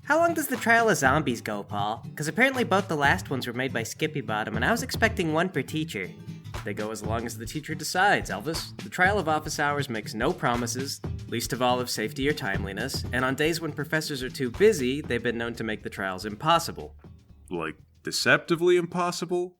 How long does the trial of zombies go, Paul? Because apparently both the last ones were made by Skippy Bottom, and I was expecting one per teacher. They go as long as the teacher decides, Elvis. The trial of office hours makes no promises, least of all of safety or timeliness, and on days when professors are too busy, they've been known to make the trials impossible. Like, deceptively impossible?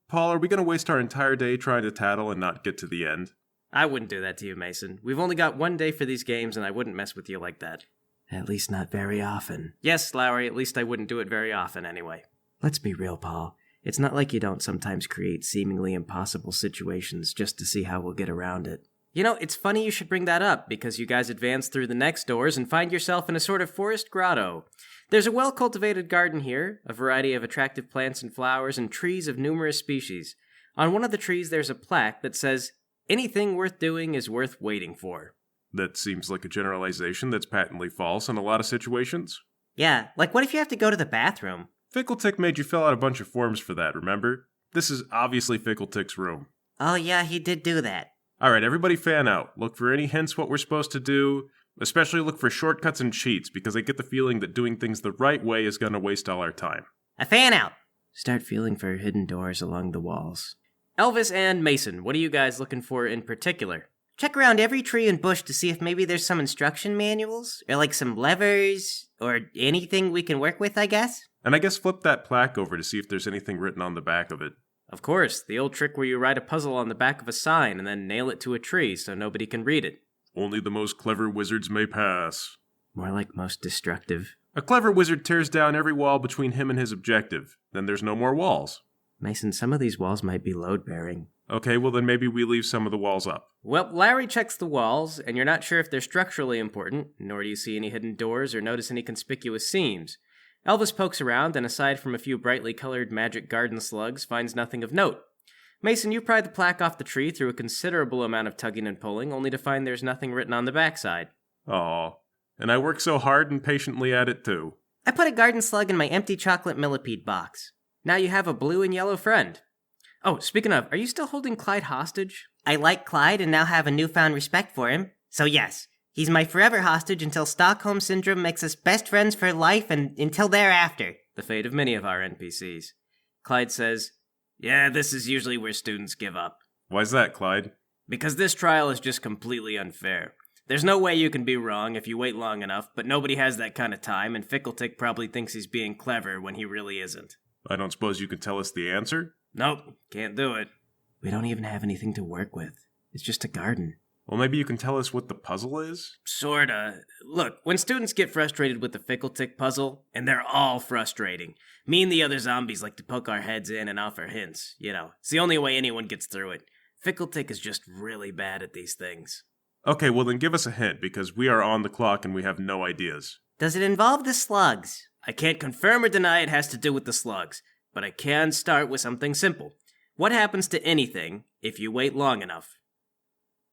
Paul, are we going to waste our entire day trying to tattle and not get to the end? I wouldn't do that to you, Mason. We've only got one day for these games, and I wouldn't mess with you like that. At least not very often. Yes, Lowry, at least I wouldn't do it very often anyway. Let's be real, Paul. It's not like you don't sometimes create seemingly impossible situations just to see how we'll get around it. You know, it's funny you should bring that up, because you guys advance through the next doors and find yourself in a sort of forest grotto. There's a well-cultivated garden here, a variety of attractive plants and flowers, and trees of numerous species. On one of the trees there's a plaque that says, "Anything worth doing is worth waiting for." That seems like a generalization that's patently false in a lot of situations. Yeah, like what if you have to go to the bathroom? Fickletick made you fill out a bunch of forms for that, remember? This is obviously Fickletick's room. Oh yeah, he did do that. Alright, everybody fan out. Look for any hints what we're supposed to do. Especially look for shortcuts and cheats, because I get the feeling that doing things the right way is going to waste all our time. A fan out! Start feeling for hidden doors along the walls. Elvis and Mason, what are you guys looking for in particular? Check around every tree and bush to see if maybe there's some instruction manuals, or like some levers, or anything we can work with, I guess? And I guess flip that plaque over to see if there's anything written on the back of it. Of course, the old trick where you write a puzzle on the back of a sign and then nail it to a tree so nobody can read it. Only the most clever wizards may pass. More like most destructive. A clever wizard tears down every wall between him and his objective. Then there's no more walls. Mason, some of these walls might be load-bearing. Okay, well then maybe we leave some of the walls up. Well, Larry checks the walls, and you're not sure if they're structurally important, nor do you see any hidden doors or notice any conspicuous seams. Elvis pokes around, and aside from a few brightly colored magic garden slugs, finds nothing of note. Mason, you pry the plaque off the tree through a considerable amount of tugging and pulling, only to find there's nothing written on the backside. Aw. And I work so hard and patiently at it too. I put a garden slug in my empty chocolate millipede box. Now you have a blue and yellow friend. Oh, speaking of, are you still holding Clyde hostage? I like Clyde and now have a newfound respect for him. So yes, he's my forever hostage until Stockholm Syndrome makes us best friends for life and until thereafter. The fate of many of our NPCs. Clyde says, "Yeah, this is usually where students give up." Why's that, Clyde? Because this trial is just completely unfair. There's no way you can be wrong if you wait long enough, but nobody has that kind of time, and Fickletick probably thinks he's being clever when he really isn't. I don't suppose you can tell us the answer? Nope, can't do it. We don't even have anything to work with. It's just a garden. Well, maybe you can tell us what the puzzle is? Sorta. Look, when students get frustrated with the Fickletick puzzle, and they're all frustrating, me and the other zombies like to poke our heads in and offer hints. You know, it's the only way anyone gets through it. Fickletick is just really bad at these things. Okay, well then give us a hint, because we are on the clock and we have no ideas. Does it involve the slugs? I can't confirm or deny it has to do with the slugs, but I can start with something simple. What happens to anything if you wait long enough?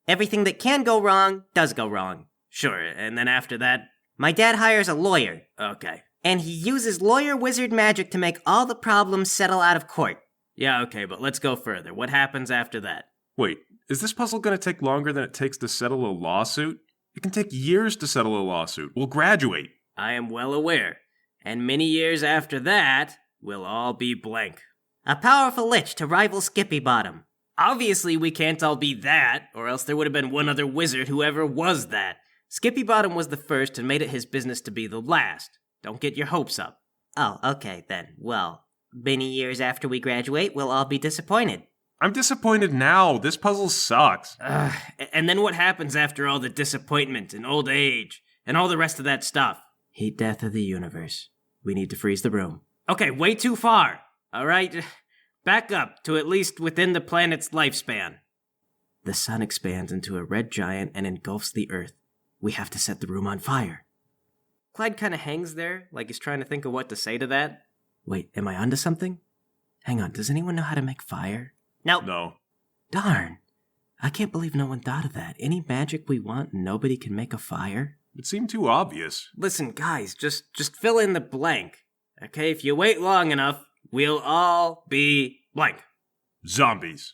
Everything that can go wrong does go wrong. Sure, and then after that? My dad hires a lawyer. Okay. And he uses lawyer wizard magic to make all the problems settle out of court. Yeah, okay, but let's go further. What happens after that? Wait, is this puzzle going to take longer than it takes to settle a lawsuit? It can take years to settle a lawsuit. We'll graduate. I am well aware. And many years after that, we'll all be blank. A powerful lich to rival Skippy Bottom. Obviously, we can't all be that, or else there would have been one other wizard who ever was that. Skippy Bottom was the first and made it his business to be the last. Don't get your hopes up. Oh, okay then. Well, many years after we graduate, we'll all be disappointed. I'm disappointed now. This puzzle sucks. And then what happens after all the disappointment and old age and all the rest of that stuff? Heat death of the universe. We need to freeze the room. Okay, way too far. All right, back up to at least within the planet's lifespan. The sun expands into a red giant and engulfs the earth. We have to set the room on fire. Clyde kind of hangs there, like he's trying to think of what to say to that. Wait, am I onto something? Hang on, does anyone know how to make fire? Nope. No. Darn. I can't believe no one thought of that. Any magic we want and nobody can make a fire? It seemed too obvious. Listen, guys, just fill in the blank. Okay, if you wait long enough, we'll all be blank. Zombies.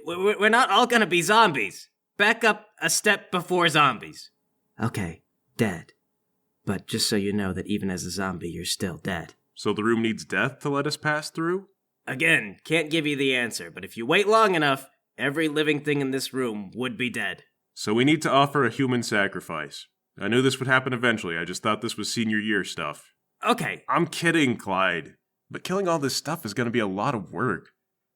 We're not all gonna be zombies. Back up a step before zombies. Okay, dead. But just so you know that even as a zombie, you're still dead. So the room needs death to let us pass through? Again, can't give you the answer, but if you wait long enough, every living thing in this room would be dead. So we need to offer a human sacrifice. I knew this would happen eventually, I just thought this was senior year stuff. Okay. I'm kidding, Clyde. But killing all this stuff is going to be a lot of work.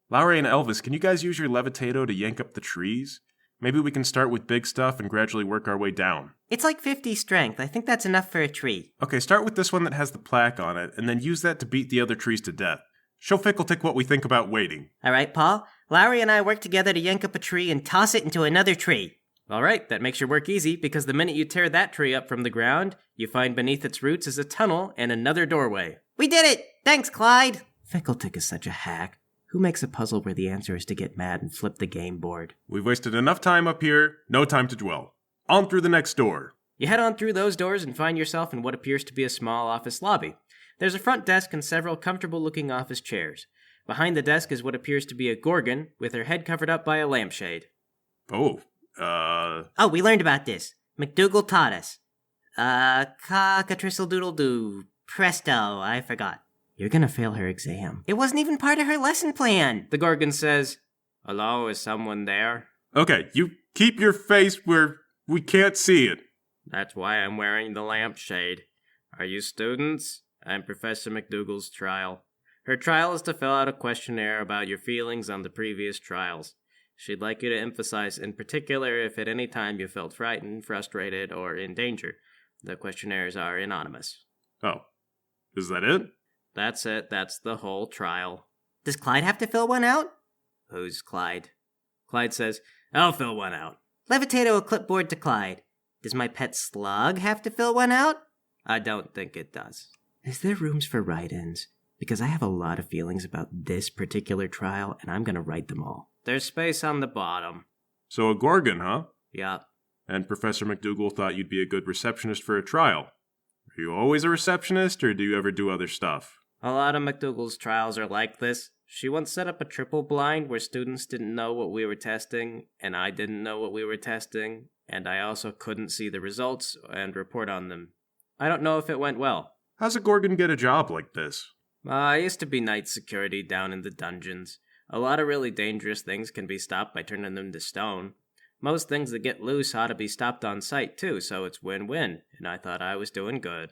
Lowry and Elvis, can you guys use your levitato to yank up the trees? Maybe we can start with big stuff and gradually work our way down. It's like 50 strength. I think that's enough for a tree. Okay, start with this one that has the plaque on it, and then use that to beat the other trees to death. Show Fickletic what we think about waiting. All right, Paul. Lowry and I work together to yank up a tree and toss it into another tree. All right, that makes your work easy, because the minute you tear that tree up from the ground, you find beneath its roots is a tunnel and another doorway. We did it! Thanks, Clyde! Fickletic is such a hack. Who makes a puzzle where the answer is to get mad and flip the game board? We've wasted enough time up here, no time to dwell. On through the next door. You head on through those doors and find yourself in what appears to be a small office lobby. There's a front desk and several comfortable-looking office chairs. Behind the desk is what appears to be a gorgon, with her head covered up by a lampshade. Oh, Oh, we learned about this. McDougal taught us. Cock-a-tristle-doodle-doo. Presto, I forgot. You're gonna fail her exam. It wasn't even part of her lesson plan. The gorgon says, "Hello, is someone there?" Okay, you keep your face where we can't see it. That's why I'm wearing the lampshade. Are you students? I'm Professor McDougal's trial. Her trial is to fill out a questionnaire about your feelings on the previous trials. She'd like you to emphasize in particular if at any time you felt frightened, frustrated, or in danger. The questionnaires are anonymous. Oh, is that it? That's it. That's the whole trial. Does Clyde have to fill one out? Who's Clyde? Clyde says, I'll fill one out. Levitato a clipboard to Clyde. Does my pet slug have to fill one out? I don't think it does. Is there rooms for write-ins? Because I have a lot of feelings about this particular trial, and I'm going to write them all. There's space on the bottom. So a gorgon, huh? Yup. And Professor McDougal thought you'd be a good receptionist for a trial. Are you always a receptionist, or do you ever do other stuff? A lot of McDougal's trials are like this. She once set up a triple blind where students didn't know what we were testing, and I didn't know what we were testing, and I also couldn't see the results and report on them. I don't know if it went well. How's a gorgon get a job like this? I used to be night security down in the dungeons. A lot of really dangerous things can be stopped by turning them to stone. Most things that get loose ought to be stopped on sight too, so it's win-win, and I thought I was doing good.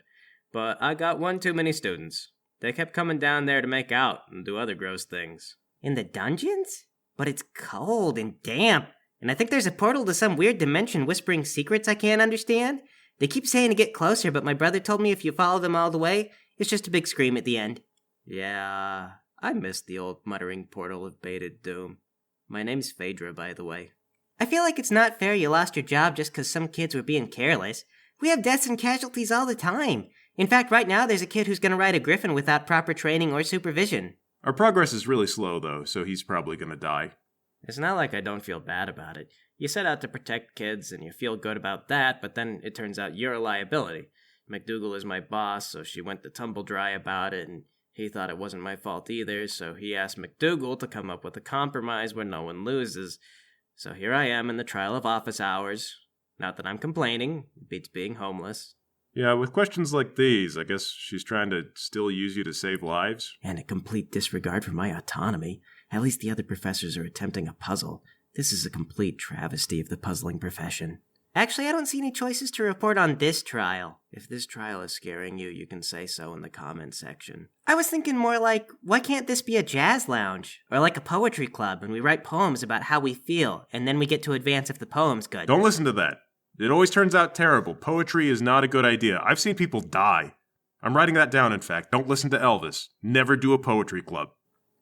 But I got one too many students. They kept coming down there to make out and do other gross things. In the dungeons? But it's cold and damp, and I think there's a portal to some weird dimension whispering secrets I can't understand. They keep saying to get closer, but my brother told me if you follow them all the way, it's just a big scream at the end. Yeah, I miss the old muttering portal of bated doom. My name's Phaedra, by the way. I feel like it's not fair you lost your job just because some kids were being careless. We have deaths and casualties all the time. In fact, right now there's a kid who's going to ride a griffin without proper training or supervision. Our progress is really slow, though, so he's probably going to die. It's not like I don't feel bad about it. You set out to protect kids, and you feel good about that, but then it turns out you're a liability. McDougal is my boss, so she went to tumble dry about it, and he thought it wasn't my fault either, so he asked McDougal to come up with a compromise where no one loses. So here I am in the trial of office hours. Not that I'm complaining. It beats being homeless. Yeah, with questions like these, I guess she's trying to still use you to save lives. And a complete disregard for my autonomy. At least the other professors are attempting a puzzle. This is a complete travesty of the puzzling profession. Actually, I don't see any choices to report on this trial. If this trial is scaring you, you can say so in the comments section. I was thinking more like, why can't this be a jazz lounge? Or like a poetry club, and we write poems about how we feel, and then we get to advance if the poem's good. Don't listen to that. It always turns out terrible. Poetry is not a good idea. I've seen people die. I'm writing that down, in fact. Don't listen to Elvis. Never do a poetry club.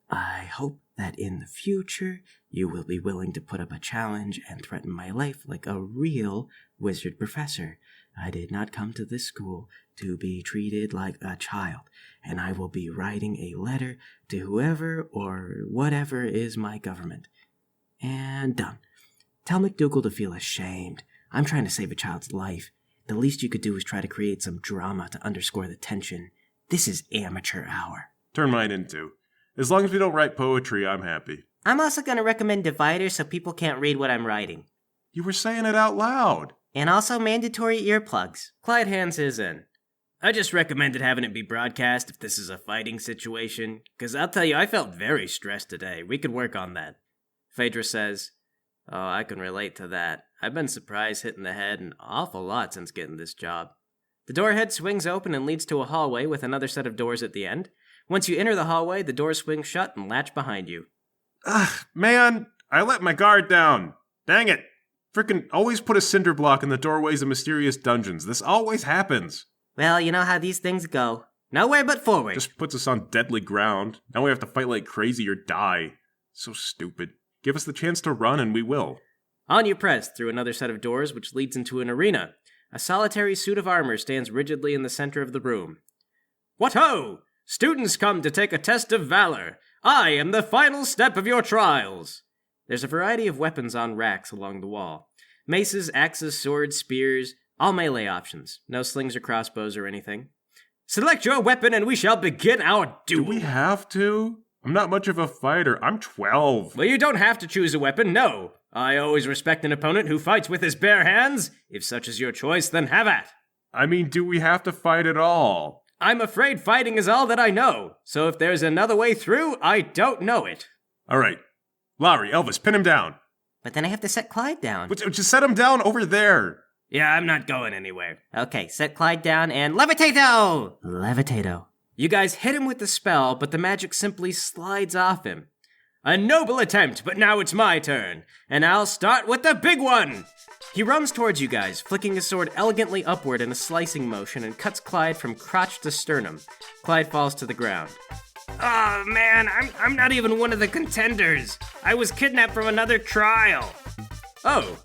I hope that in the future, you will be willing to put up a challenge and threaten my life like a real wizard professor. I did not come to this school to be treated like a child, and I will be writing a letter to whoever or whatever is my government. And done. Tell McDougal to feel ashamed. I'm trying to save a child's life. The least you could do is try to create some drama to underscore the tension. This is amateur hour. Turn mine into. As long as we don't write poetry, I'm happy. I'm also going to recommend dividers so people can't read what I'm writing. You were saying it out loud. And also mandatory earplugs. Clyde hands his in. I just recommended having it be broadcast if this is a fighting situation, because I'll tell you, I felt very stressed today. We could work on that. Phaedra says, Oh, I can relate to that. I've been surprised hitting the head an awful lot since getting this job. The doorhead swings open and leads to a hallway with another set of doors at the end. Once you enter the hallway, the doors swing shut and latch behind you. Ugh, man, I let my guard down. Dang it. Frickin' always put a cinder block in the doorways of mysterious dungeons. This always happens. Well, you know how these things go. Nowhere but forward. Just puts us on deadly ground. Now we have to fight like crazy or die. So stupid. Give us the chance to run and we will. On you press through another set of doors, which leads into an arena. A solitary suit of armor stands rigidly in the center of the room. What ho! Students come to take a test of valor. I am the final step of your trials. There's a variety of weapons on racks along the wall. Maces, axes, swords, spears, all melee options. No slings or crossbows or anything. Select your weapon and we shall begin our duel. Do we have to? I'm not much of a fighter. I'm 12. Well, you don't have to choose a weapon, no. I always respect an opponent who fights with his bare hands. If such is your choice, then have at. I mean, do we have to fight at all? I'm afraid fighting is all that I know. So if there's another way through, I don't know it. All right. Lowry, Elvis, pin him down. But then I have to set Clyde down. But just set him down over there. Yeah, I'm not going anywhere. Okay, set Clyde down and levitato! Levitato. You guys hit him with the spell, but the magic simply slides off him. A noble attempt, but now it's my turn. And I'll start with the big one! He runs towards you guys, flicking his sword elegantly upward in a slicing motion and cuts Clyde from crotch to sternum. Clyde falls to the ground. Oh man, I'm not even one of the contenders. I was kidnapped from another trial. Oh,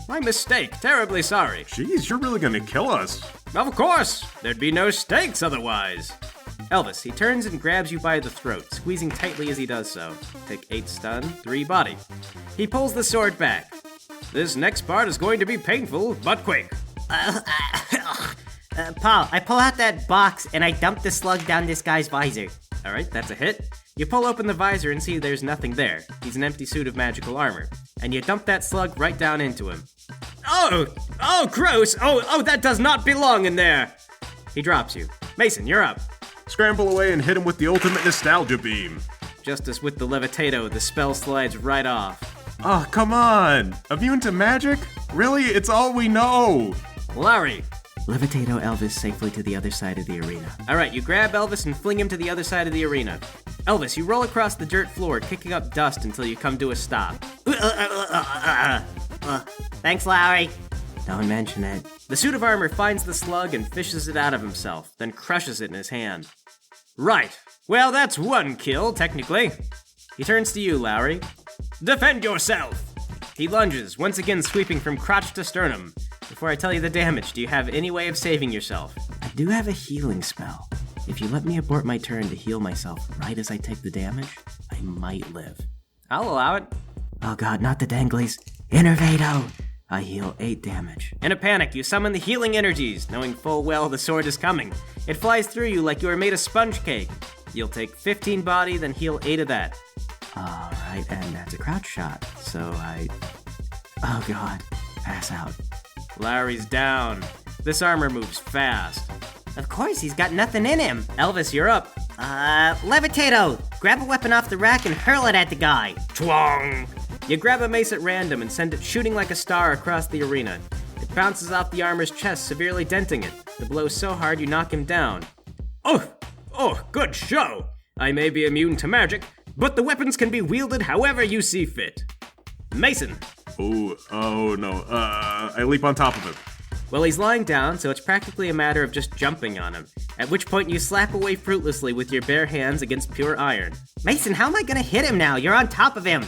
my mistake. Terribly sorry. Jeez, you're really gonna kill us. Of course, there'd be no stakes otherwise. Elvis, he turns and grabs you by the throat, squeezing tightly as he does so. Take 8 stun, 3 body. He pulls the sword back. This next part is going to be painful, but quick. Paul, I pull out that box and I dump the slug down this guy's visor. All right, that's a hit. You pull open the visor and see there's nothing there. He's an empty suit of magical armor. And you dump that slug right down into him. Oh, gross. Oh, that does not belong in there. He drops you. Mason, you're up. Scramble away and hit him with the ultimate nostalgia beam. Just as with the levitato, the spell slides right off. Oh, come on. Immune to magic? Really? It's all we know. Larry. Levitato Elvis safely to the other side of the arena. All right, you grab Elvis and fling him to the other side of the arena. Elvis, you roll across the dirt floor, kicking up dust until you come to a stop. Thanks, Lowry. Don't mention it. The suit of armor finds the slug and fishes it out of himself, then crushes it in his hand. Right. Well, that's one kill, technically. He turns to you, Lowry. Defend yourself! He lunges, once again sweeping from crotch to sternum. Before I tell you the damage, do you have any way of saving yourself? I do have a healing spell. If you let me abort my turn to heal myself right as I take the damage, I might live. I'll allow it. Oh god, not the danglies. Innervado! I heal 8 damage. In a panic, you summon the healing energies, knowing full well the sword is coming. It flies through you like you are made of sponge cake. You'll take 15 body, then heal 8 of that. Alright, and that's a crouch shot, so oh god, pass out. Larry's down. This armor moves fast. Of course, he's got nothing in him. Elvis, you're up. Levitato! Grab a weapon off the rack and hurl it at the guy. Twong! You grab a mace at random and send it shooting like a star across the arena. It bounces off the armor's chest, severely denting it. The blow so hard you knock him down. Oh, good show! I may be immune to magic, but the weapons can be wielded however you see fit. Mason! Oh no, I leap on top of him. Well, he's lying down, so it's practically a matter of just jumping on him, at which point you slap away fruitlessly with your bare hands against pure iron. Mason, how am I gonna hit him now? You're on top of him.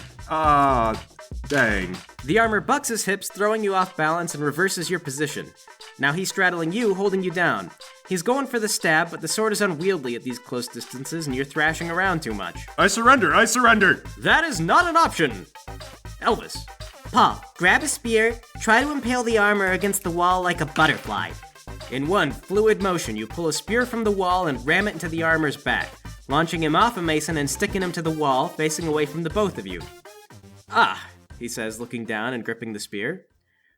Dang. The armor bucks his hips, throwing you off balance and reverses your position. Now he's straddling you, holding you down. He's going for the stab, but the sword is unwieldy at these close distances and you're thrashing around too much. I surrender! That is not an option! Elvis. Paul, grab a spear, try to impale the armor against the wall like a butterfly. In one fluid motion, you pull a spear from the wall and ram it into the armor's back, launching him off a mason and sticking him to the wall, facing away from the both of you. Ah, he says, looking down and gripping the spear.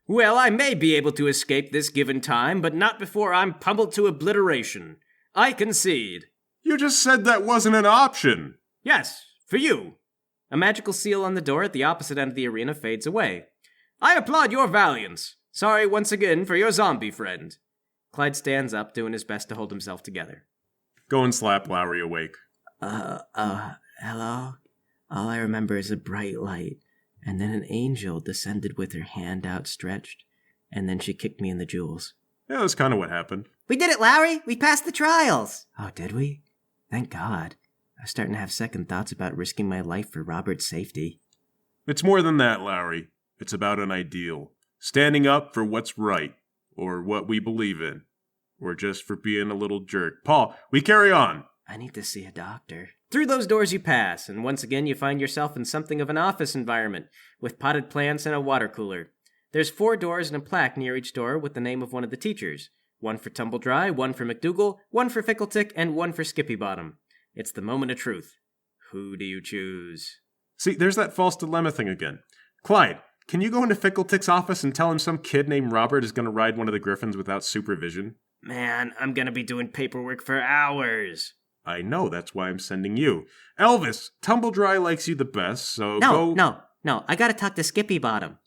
Well, I may be able to escape this given time, but not before I'm pummeled to obliteration. I concede. You just said that wasn't an option. Yes, for you. A magical seal on the door at the opposite end of the arena fades away. I applaud your valiance. Sorry once again for your zombie friend. Clyde stands up, doing his best to hold himself together. Go and slap Lowry awake. Hello? All I remember is a bright light, and then an angel descended with her hand outstretched, and then she kicked me in the jewels. Yeah, that's kind of what happened. We did it, Lowry! We passed the trials! Oh, did we? Thank God. I was starting to have second thoughts about risking my life for Robert's safety. It's more than that, Lowry. It's about an ideal. Standing up for what's right, or what we believe in, or just for being a little jerk. Paul, we carry on. I need to see a doctor. Through those doors you pass, and once again you find yourself in something of an office environment, with potted plants and a water cooler. There's 4 doors and a plaque near each door with the name of one of the teachers. One for Tumbledry, one for McDougal, one for Fickletick, and one for Skippy Bottom. It's the moment of truth. Who do you choose? See, there's that false dilemma thing again. Clyde, can you go into Fickletick's office and tell him some kid named Robert is going to ride one of the griffins without supervision? Man, I'm gonna be doing paperwork for hours. I know, that's why I'm sending you. Elvis, Tumbledry likes you the best, so go... No, I gotta talk to Skippy Bottom.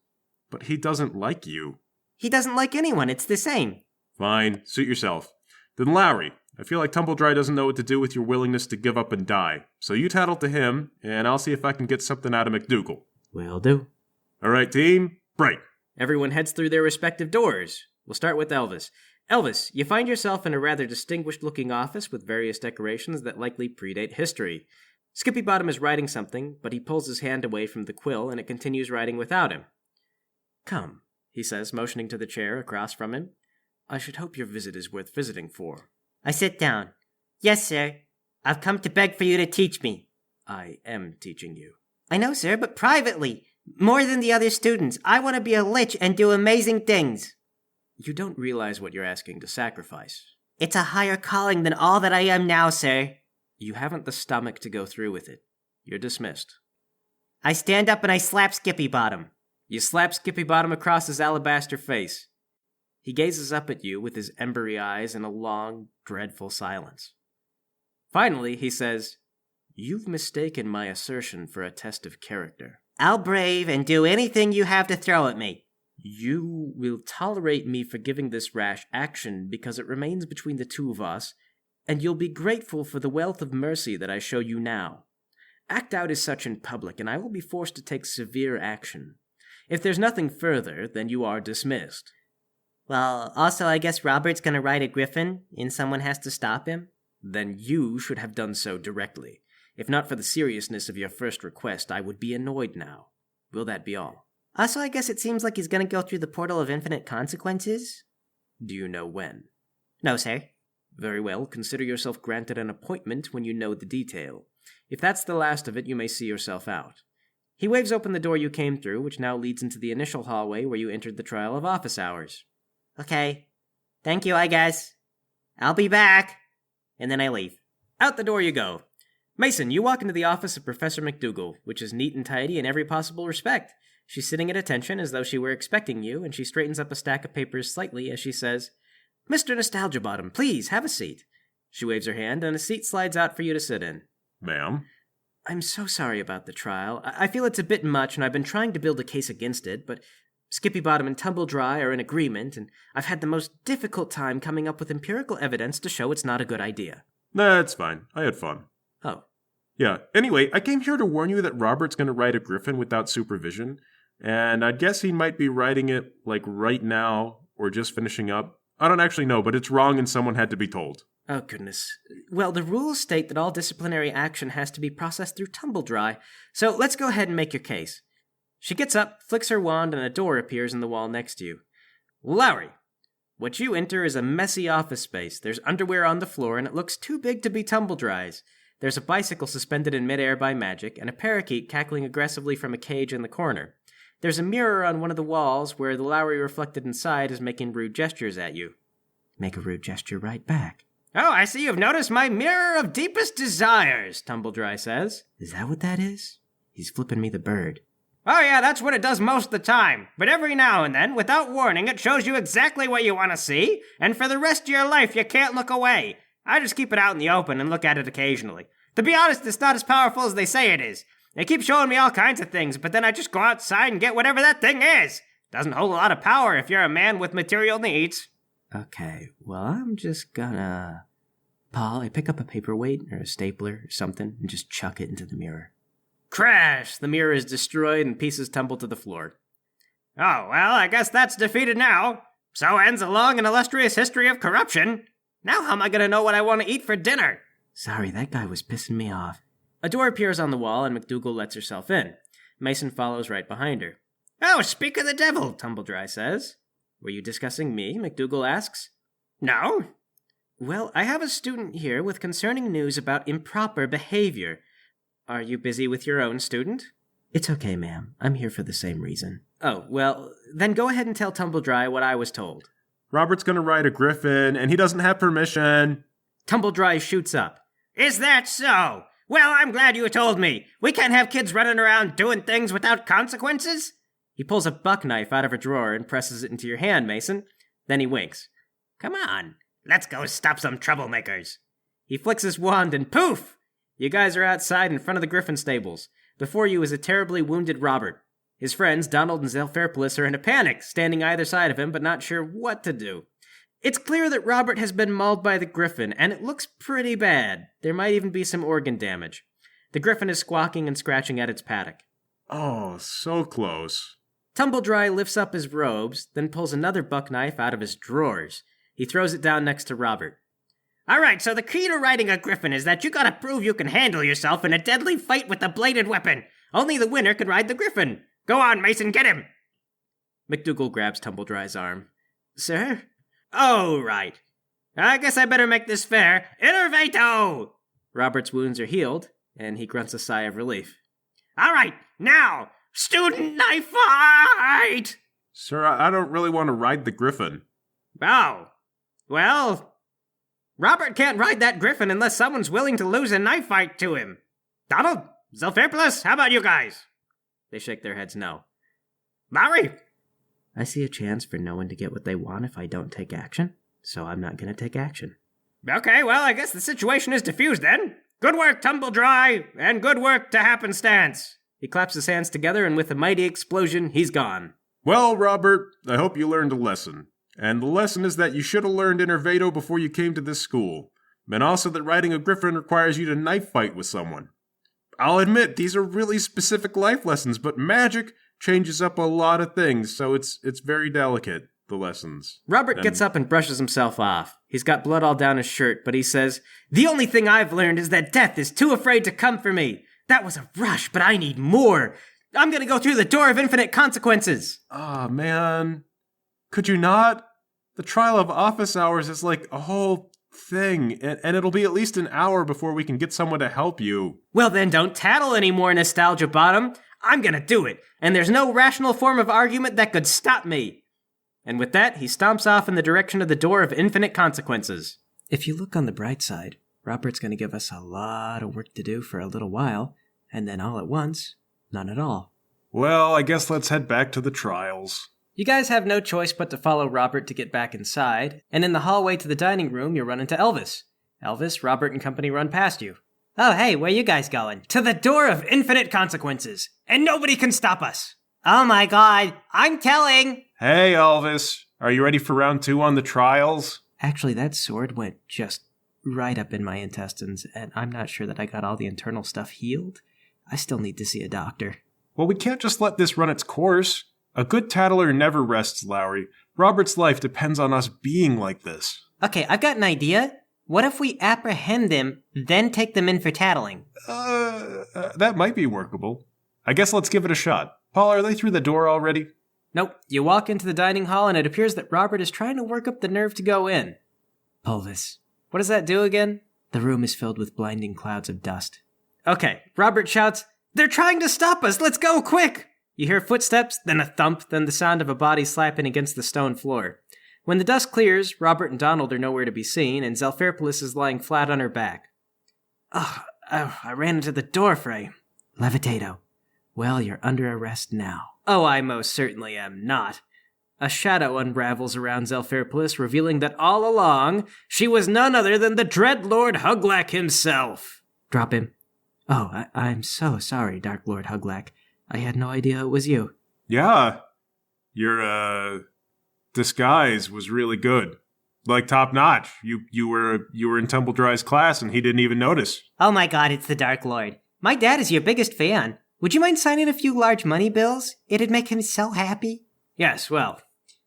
But he doesn't like you. He doesn't like anyone, it's the same. Fine, suit yourself. Then Lowry, I feel like Tumbledry doesn't know what to do with your willingness to give up and die. So you tattle to him, and I'll see if I can get something out of McDougal. Will do. All right, team, break. Everyone heads through their respective doors. We'll start with Elvis. Elvis, you find yourself in a rather distinguished-looking office with various decorations that likely predate history. Skippy Bottom is writing something, but he pulls his hand away from the quill and it continues writing without him. Come, he says, motioning to the chair across from him. I should hope your visit is worth visiting for. I sit down. Yes, sir. I've come to beg for you to teach me. I am teaching you. I know, sir, but privately. More than the other students. I want to be a lich and do amazing things. You don't realize what you're asking to sacrifice. It's a higher calling than all that I am now, sir. You haven't the stomach to go through with it. You're dismissed. I stand up and I slap Skippy Bottom. You slap Skippy Bottom across his alabaster face. He gazes up at you with his embery eyes in a long, dreadful silence. Finally, he says, You've mistaken my assertion for a test of character. I'll brave and do anything you have to throw at me. You will tolerate me forgiving this rash action because it remains between the two of us, and you'll be grateful for the wealth of mercy that I show you now. Act out as such in public, and I will be forced to take severe action. If there's nothing further, then you are dismissed. Well, also I guess Robert's gonna ride a griffin, and someone has to stop him? Then you should have done so directly. If not for the seriousness of your first request, I would be annoyed now. Will that be all? Also, I guess it seems like he's gonna go through the portal of infinite consequences. Do you know when? No, sir. Very well, consider yourself granted an appointment when you know the detail. If that's the last of it, you may see yourself out. He waves open the door you came through, which now leads into the initial hallway where you entered the trial of office hours. Okay. Thank you, I guess. I'll be back. And then I leave. Out the door you go. Mason, you walk into the office of Professor McDougal, which is neat and tidy in every possible respect. She's sitting at attention as though she were expecting you, and she straightens up a stack of papers slightly as she says, Mr. Nostalgia Bottom, please, have a seat. She waves her hand, and a seat slides out for you to sit in. Ma'am? I'm so sorry about the trial. I feel it's a bit much, and I've been trying to build a case against it, but Skippy Bottom and Tumbledry are in agreement, and I've had the most difficult time coming up with empirical evidence to show it's not a good idea. Nah, it's fine. I had fun. Oh. Yeah, anyway, I came here to warn you that Robert's going to ride a griffin without supervision, and I'd guess he might be riding it, like, right now, or just finishing up. I don't actually know, but it's wrong and someone had to be told. Oh, goodness. Well, the rules state that all disciplinary action has to be processed through Tumbledry, so let's go ahead and make your case. She gets up, flicks her wand, and a door appears in the wall next to you. Lowry, what you enter is a messy office space. There's underwear on the floor, and it looks too big to be Tumbledry's. There's a bicycle suspended in midair by magic, and a parakeet cackling aggressively from a cage in the corner. There's a mirror on one of the walls where the Lowry reflected inside is making rude gestures at you. Make a rude gesture right back. Oh, I see you've noticed my mirror of deepest desires, Tumbledry says. Is that what that is? He's flipping me the bird. Oh yeah, that's what it does most of the time. But every now and then, without warning, it shows you exactly what you want to see, and for the rest of your life you can't look away. I just keep it out in the open and look at it occasionally. To be honest, it's not as powerful as they say it is. They keep showing me all kinds of things, but then I just go outside and get whatever that thing is. Doesn't hold a lot of power if you're a man with material needs. Okay, well, I'm just gonna... Paul, I pick up a paperweight or a stapler or something and just chuck it into the mirror. Crash! The mirror is destroyed and pieces tumble to the floor. Oh, well, I guess that's defeated now. So ends a long and illustrious history of corruption. Now how am I gonna know what I want to eat for dinner? Sorry, that guy was pissing me off. A door appears on the wall and McDougal lets herself in. Mason follows right behind her. Oh, speak of the devil, Tumbledry says. Were you discussing me? McDougal asks. No. Well, I have a student here with concerning news about improper behavior. Are you busy with your own student? It's okay, ma'am. I'm here for the same reason. Oh, well, then go ahead and tell Tumbledry what I was told. Robert's gonna ride a griffin, and he doesn't have permission. Tumbledry shoots up. Is that so? Well, I'm glad you told me. We can't have kids running around doing things without consequences. He pulls a buck knife out of a drawer and presses it into your hand, Mason. Then he winks. Come on, let's go stop some troublemakers. He flicks his wand and poof! You guys are outside in front of the Griffin stables. Before you is a terribly wounded Robert. His friends, Donald and Zelferpolis, are in a panic, standing either side of him but not sure what to do. It's clear that Robert has been mauled by the Griffin, and it looks pretty bad. There might even be some organ damage. The Griffin is squawking and scratching at its paddock. Oh, so close. Tumbledry lifts up his robes, then pulls another buck knife out of his drawers. He throws it down next to Robert. All right, so the key to riding a griffin is that you gotta prove you can handle yourself in a deadly fight with a bladed weapon. Only the winner can ride the griffin. Go on, Mason, get him! McDougal grabs Tumbledry's arm. Sir? Oh, right. I guess I better make this fair. Innervato! Robert's wounds are healed, and he grunts a sigh of relief. All right, now, student knife fight! Sir, I don't really want to ride the griffin. Oh, well... Robert can't ride that griffin unless someone's willing to lose a knife fight to him. Donald, Zelferpolis, how about you guys? They shake their heads no. Lowry? I see a chance for no one to get what they want if I don't take action, so I'm not going to take action. Okay, well, I guess the situation is diffused then. Good work, Tumbledry, and good work to Happenstance. He claps his hands together, and with a mighty explosion, he's gone. Well, Robert, I hope you learned a lesson. And the lesson is that you should have learned Innervato before you came to this school. And also that riding a griffin requires you to knife fight with someone. I'll admit, these are really specific life lessons, but magic changes up a lot of things, so it's very delicate, the lessons. Robert gets up and brushes himself off. He's got blood all down his shirt, but he says, "The only thing I've learned is that death is too afraid to come for me. That was a rush, but I need more. I'm gonna go through the door of infinite consequences." Ah, man. Could you not? The trial of office hours is like a whole thing, and it'll be at least an hour before we can get someone to help you. Well then, don't tattle anymore, Nostalgia Bottom. I'm gonna do it, and there's no rational form of argument that could stop me. And with that, he stomps off in the direction of the door of infinite consequences. If you look on the bright side, Robert's gonna give us a lot of work to do for a little while, and then all at once, none at all. Well, I guess let's head back to the trials. You guys have no choice but to follow Robert to get back inside, and in the hallway to the dining room, you run into Elvis. Elvis, Robert, and company run past you. Oh, hey, where you guys going? To the door of infinite consequences, and nobody can stop us. Oh my god, I'm telling! Hey, Elvis, are you ready for round 2 on the trials? Actually, that sword went just right up in my intestines, and I'm not sure that I got all the internal stuff healed. I still need to see a doctor. Well, we can't just let this run its course. A good tattler never rests, Lowry. Robert's life depends on us being like this. Okay, I've got an idea. What if we apprehend them, then take them in for tattling? That might be workable. I guess let's give it a shot. Paul, are they through the door already? Nope. You walk into the dining hall, and it appears that Robert is trying to work up the nerve to go in. Pulvis. What does that do again? The room is filled with blinding clouds of dust. Okay, Robert shouts, "They're trying to stop us! Let's go, quick!" You hear footsteps, then a thump, then the sound of a body slapping against the stone floor. When the dust clears, Robert and Donald are nowhere to be seen, and Zelferpolis is lying flat on her back. I ran into the door frame. Levitato. Well, you're under arrest now. Oh, I most certainly am not. A shadow unravels around Zelfairpolis, revealing that all along, she was none other than the dread Lord Huglack himself. Drop him. Oh, I'm so sorry, Dark Lord Huglack. I had no idea it was you. Yeah. Your, disguise was really good. Like, top-notch. You were in Tumbledry's class and he didn't even notice. Oh my god, it's the Dark Lord. My dad is your biggest fan. Would you mind signing a few large money bills? It'd make him so happy. Yes, well,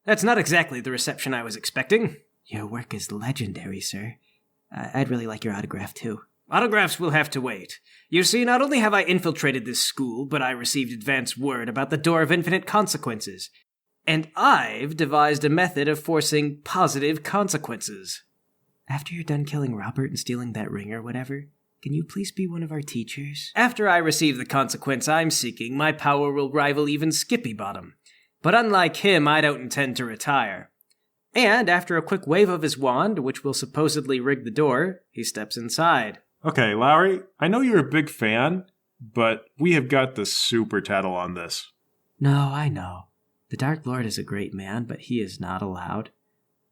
that's not exactly the reception I was expecting. Your work is legendary, sir. I'd really like your autograph, too. Autographs will have to wait. You see, not only have I infiltrated this school, but I received advance word about the Door of Infinite Consequences. And I've devised a method of forcing positive consequences. After you're done killing Robert and stealing that ring or whatever, can you please be one of our teachers? After I receive the consequence I'm seeking, my power will rival even Skippy Bottom. But unlike him, I don't intend to retire. And after a quick wave of his wand, which will supposedly rig the door, he steps inside. Okay, Lowry, I know you're a big fan, but we have got the super tattle on this. No, I know. The Dark Lord is a great man, but he is not allowed.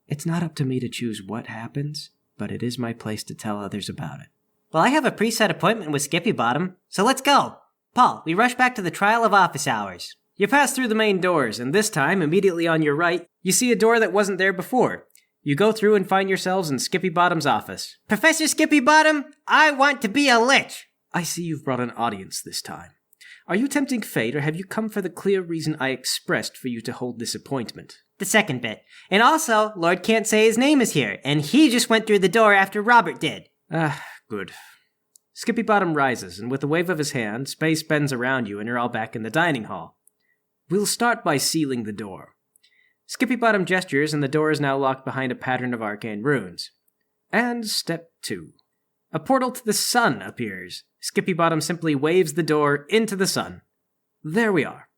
It's not up to me to choose what happens, but it is my place to tell others about it. Well, I have a preset appointment with Skippy Bottom, so let's go. Paul, we rush back to the trial of office hours. You pass through the main doors, and this time, immediately on your right, you see a door that wasn't there before. You go through and find yourselves in Skippy Bottom's office. Professor Skippy Bottom, I want to be a lich. I see you've brought an audience this time. Are you tempting fate, or have you come for the clear reason I expressed for you to hold this appointment? The second bit. And also, Lord can't say his name is here, and he just went through the door after Robert did. Good. Skippy Bottom rises, and with a wave of his hand, space bends around you, and you're all back in the dining hall. We'll start by sealing the door. Skippy Bottom gestures, and the door is now locked behind a pattern of arcane runes. And step 2. A portal to the sun appears. Skippy Bottom simply waves the door into the sun. There we are.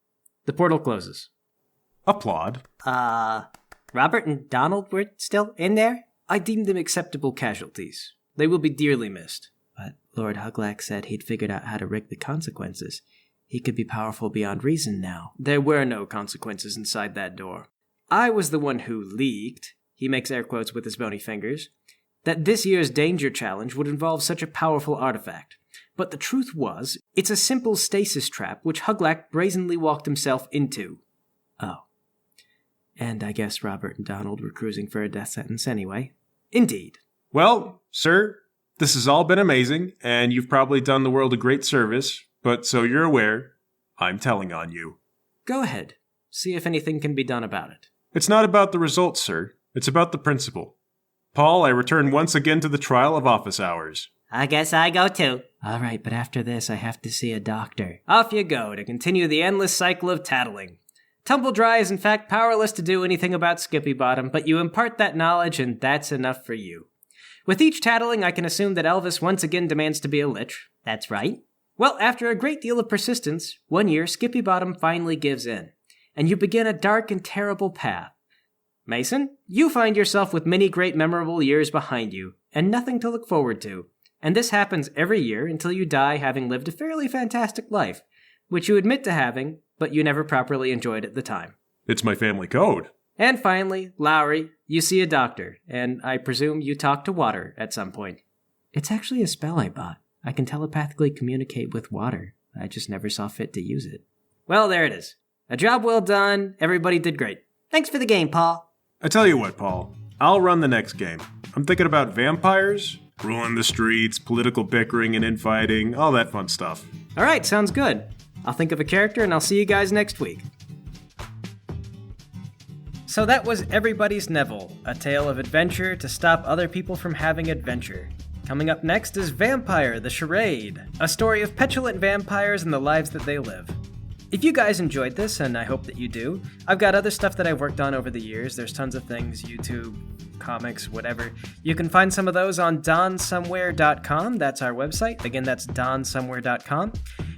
The portal closes. Applaud. Robert and Donald were still in there? I deemed them acceptable casualties. They will be dearly missed. But Lord Huglack said he'd figured out how to rig the consequences. He could be powerful beyond reason now. There were no consequences inside that door. I was the one who leaked, he makes air quotes with his bony fingers, that this year's danger challenge would involve such a powerful artifact. But the truth was, it's a simple stasis trap which Huglack brazenly walked himself into. Oh. And I guess Robert and Donald were cruising for a death sentence anyway. Indeed. Well, sir, this has all been amazing, and you've probably done the world a great service, but so you're aware, I'm telling on you. Go ahead. See if anything can be done about it. It's not about the results, sir. It's about the principle. Paul, I return once again to the trial of office hours. I guess I go too. All right, but after this, I have to see a doctor. Off you go to continue the endless cycle of tattling. Tumbledry is in fact powerless to do anything about Skippy Bottom, but you impart that knowledge and that's enough for you. With each tattling, I can assume that Elvis once again demands to be a lich. That's right. Well, after a great deal of persistence, one year Skippy Bottom finally gives in, and you begin a dark and terrible path. Mason, you find yourself with many great memorable years behind you, and nothing to look forward to. And this happens every year until you die having lived a fairly fantastic life, which you admit to having, but you never properly enjoyed at the time. It's my family code. And finally, Lowry, you see a doctor, and I presume you talk to water at some point. It's actually a spell I bought. I can telepathically communicate with water. I just never saw fit to use it. Well, there it is. A job well done. Everybody did great. Thanks for the game, Paul. I tell you what, Paul. I'll run the next game. I'm thinking about vampires, ruling the streets, political bickering and infighting, all that fun stuff. All right, sounds good. I'll think of a character and I'll see you guys next week. So that was Everybody's Neville, a tale of adventure to stop other people from having adventure. Coming up next is Vampire the Charade, a story of petulant vampires and the lives that they live. If you guys enjoyed this, and I hope that you do, I've got other stuff that I've worked on over the years. There's tons of things, YouTube, comics, whatever. You can find some of those on donsomewhere.com. That's our website. Again, that's donsomewhere.com.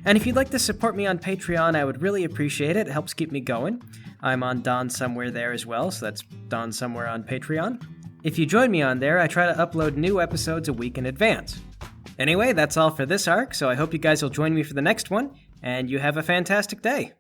And if you'd like to support me on Patreon, I would really appreciate it. It helps keep me going. I'm on Don Somewhere there as well, so that's Don Somewhere on Patreon. If you join me on there, I try to upload new episodes a week in advance. Anyway, that's all for this arc, so I hope you guys will join me for the next one. and you have a fantastic day.